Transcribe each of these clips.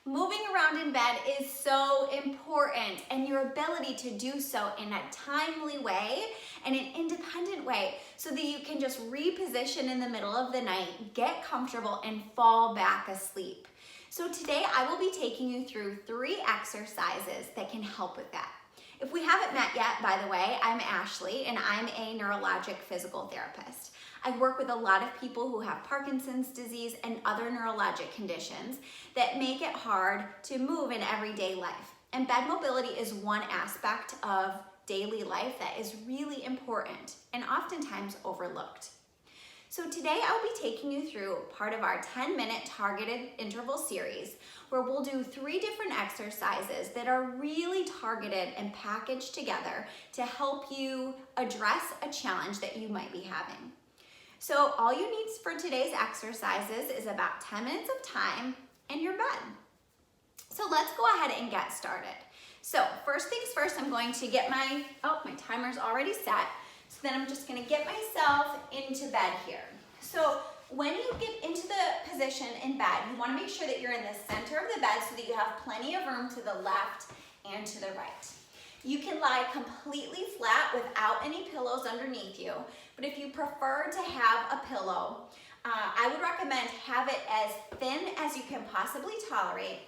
Moving around in bed is so important, and your ability to do so in a timely way and an independent way so that you can just reposition in the middle of the night, get comfortable, and fall back asleep. So today I will be taking you through 3 exercises that can help with that. If we haven't met yet, by the way, I'm Ashley and I'm a neurologic physical therapist. I work with a lot of people who have Parkinson's disease and other neurologic conditions that make it hard to move in everyday life. And bed mobility is one aspect of daily life that is really important and oftentimes overlooked. So today I'll be taking you through part of our 10-minute targeted interval series where we'll do 3 different exercises that are really targeted and packaged together to help you address a challenge that you might be having. So all you need for today's exercises is about 10 minutes of time and your bed. So let's go ahead and get started. So first things first, I'm going to get my timer's already set. So then I'm just gonna get myself into bed here. So when you get into the position in bed, you wanna make sure that you're in the center of the bed so that you have plenty of room to the left and to the right. You can lie completely flat without any pillows underneath you, but if you prefer to have a pillow, I would recommend have it as thin as you can possibly tolerate,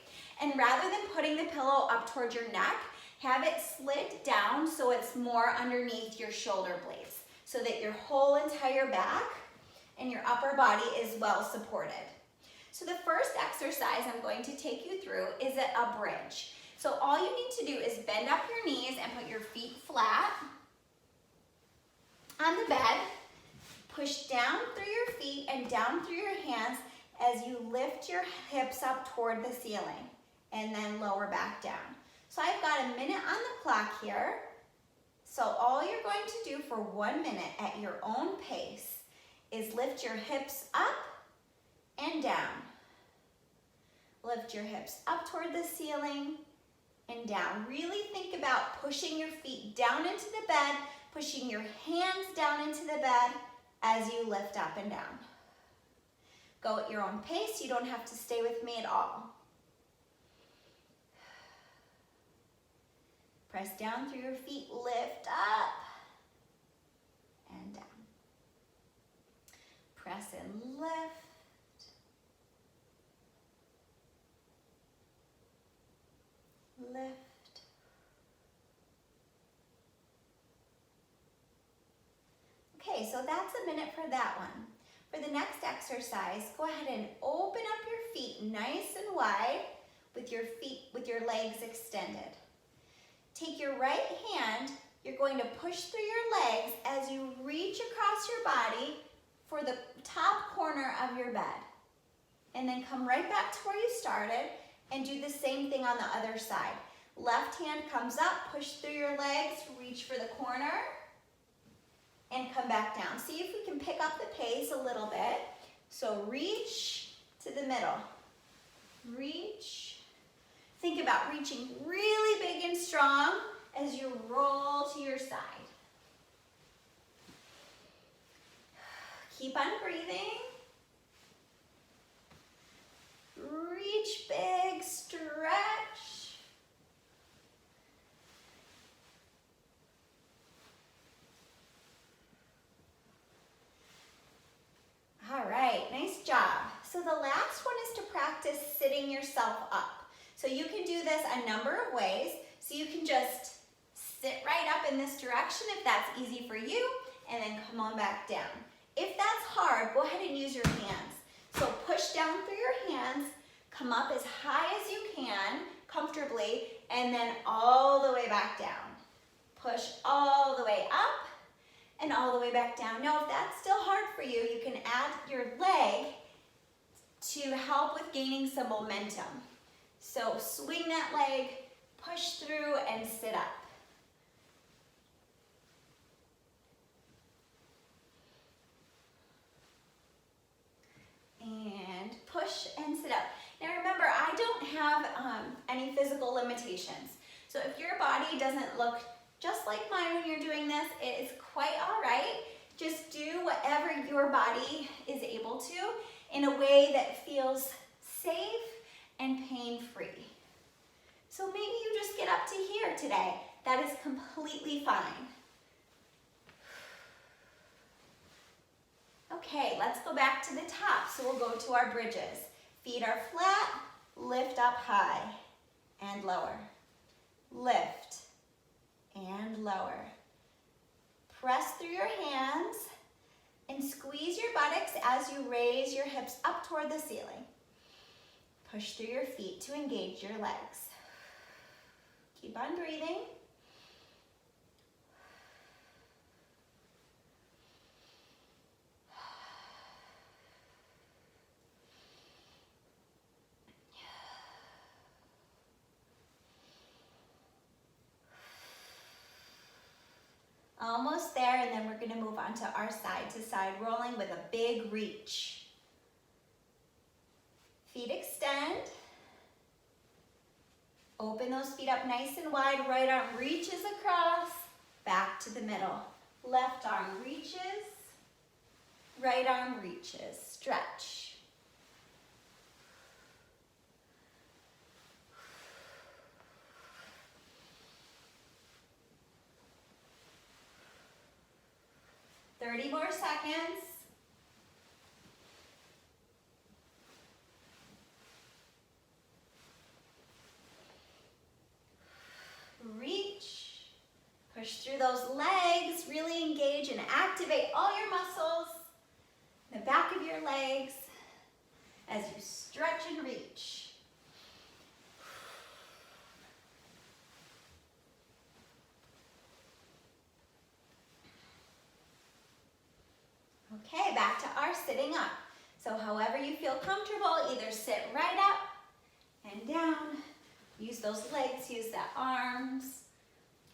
and rather than putting the pillow up towards your neck, have it slid down so it's more underneath your shoulder blades, so that your whole entire back and your upper body is well supported. So the first exercise I'm going to take you through is a bridge. So all you need to do is bend up your knees and put your feet flat on the bed. Push down through your feet and down through your hands as you lift your hips up toward the ceiling and then lower back down. So I've got a minute on the clock here. So all you're going to do for 1 minute at your own pace is lift your hips up and down. Lift your hips up toward the ceiling and down. Really think about pushing your feet down into the bed, pushing your hands down into the bed as you lift up and down. Go at your own pace. You don't have to stay with me at all. Press down through your feet, lift up and down. Press and lift. Lift. Okay, so that's a minute for that one. For the next exercise, go ahead and open up your feet nice and wide with your legs extended. Take your right hand, you're going to push through your legs as you reach across your body for the top corner of your bed. And then come right back to where you started and do the same thing on the other side. Left hand comes up, push through your legs, reach for the corner, and come back down. See if we can pick up the pace a little bit. So reach to the middle. Reach. Think about reaching really big and strong as you roll to your side. Keep on breathing. Reach big, stretch. All right, nice job. So the last one is to practice sitting yourself up. So you can do this a number of ways. So you can just sit right up in this direction if that's easy for you, and then come on back down. If that's hard, go ahead and use your hands. So push down through your hands, come up as high as you can comfortably, and then all the way back down. Push all the way up and all the way back down. Now, if that's still hard for you, you can add your leg to help with gaining some momentum. So swing that leg, push through, and sit up. And push and sit up. Now remember, I don't have any physical limitations. So if your body doesn't look just like mine when you're doing this, it is quite all right. Just do whatever your body is able to in a way that feels safe and pain pain-free. So maybe you just get up to here today. That is completely fine. Okay, let's go back to the top. So we'll go to our bridges. Feet are flat, lift up high and lower. Lift and lower. Press through your hands and squeeze your buttocks as you raise your hips up toward the ceiling. Push through your feet to engage your legs. Keep on breathing. Almost there, and then we're going to move on to our side to side rolling with a big reach. Feet extend. Open those feet up nice and wide. Right arm reaches across, back to the middle. Left arm reaches, right arm reaches. Stretch. Thirty more seconds. Reach. Push through those legs. Really engage and activate all your muscles in the back of your legs as you stretch and reach. Okay, back to our sitting up. So however you feel comfortable, either sit right up and down. Use those legs, use the arms.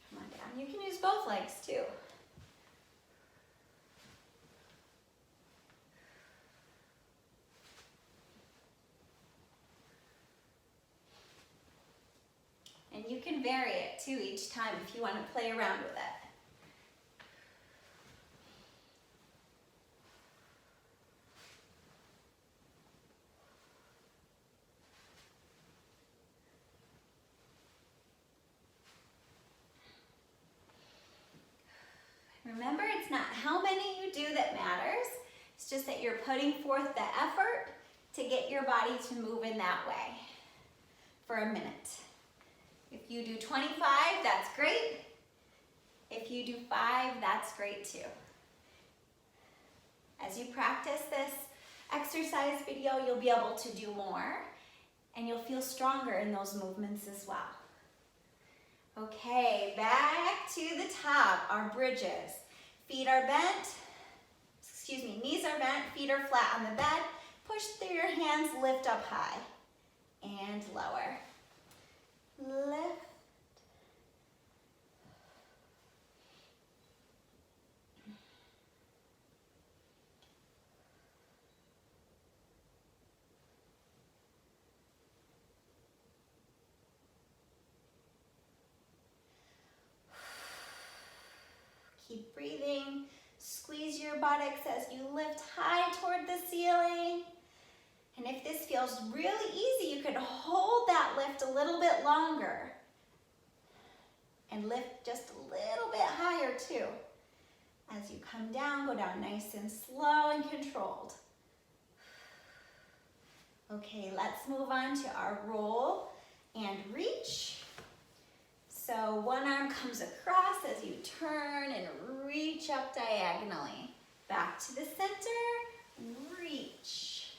Come on down. You can use both legs too. And you can vary it too each time if you want to play around with it. Remember, it's not how many you do that matters. It's just that you're putting forth the effort to get your body to move in that way for a minute. If you do 25, that's great. If you do 5, that's great too. As you practice this exercise video, you'll be able to do more and you'll feel stronger in those movements as well. Okay, back to the top, our bridges. Feet are bent, knees are bent, feet are flat on the bed. Push through your hands, lift up high and lower. Lift. Keep breathing. Squeeze your buttocks as you lift high toward the ceiling. And if this feels really easy, you could hold that lift a little bit longer. And lift just a little bit higher too. As you come down, go down nice and slow and controlled. Okay, let's move on to our roll and reach. So one arm comes across as you turn and reach up diagonally. Back to the center, reach,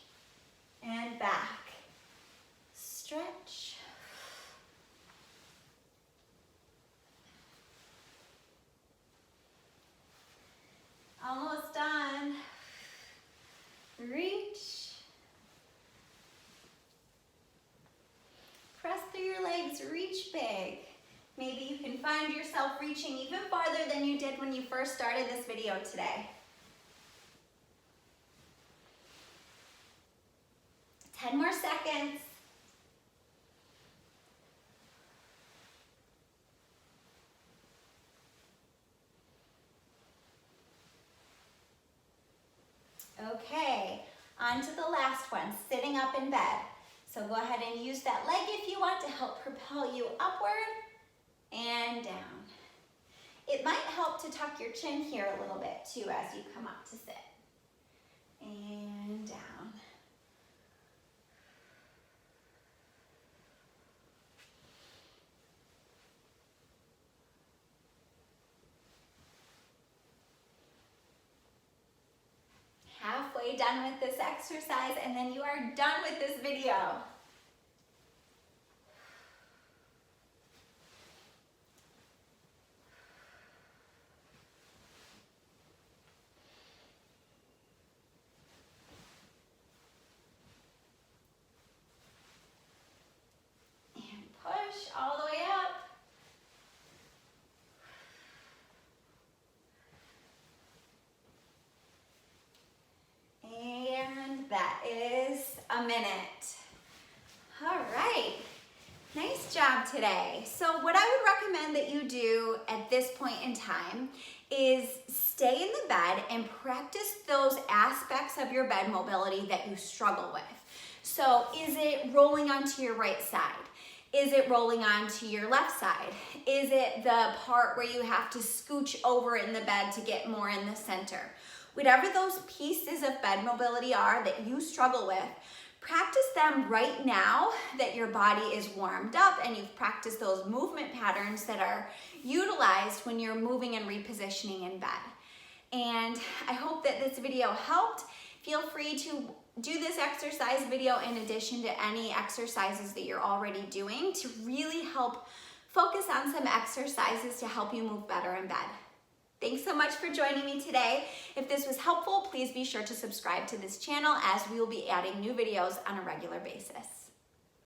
and back. Stretch. Almost done. Reach. Press through your legs, reach big. Maybe you can find yourself reaching even farther than you did when you first started this video today. 10 more seconds. Okay, on to the last one, sitting up in bed. So go ahead and use that leg if you want to help propel you upward and down. It might help to tuck your chin here a little bit too as you come up to sit. And down. Halfway done with this exercise, and then you are done with this video. And push all the way up. And that is a minute. All right, nice job today. So what I would recommend that you do at this point in time is stay in the bed and practice those aspects of your bed mobility that you struggle with. So is it rolling onto your right side? Is it rolling onto your left side? Is it the part where you have to scooch over in the bed to get more in the center? Whatever those pieces of bed mobility are that you struggle with, practice them right now that your body is warmed up and you've practiced those movement patterns that are utilized when you're moving and repositioning in bed. And I hope that this video helped. Feel free to do this exercise video in addition to any exercises that you're already doing to really help focus on some exercises to help you move better in bed. Thanks so much for joining me today. If this was helpful, please be sure to subscribe to this channel as we will be adding new videos on a regular basis.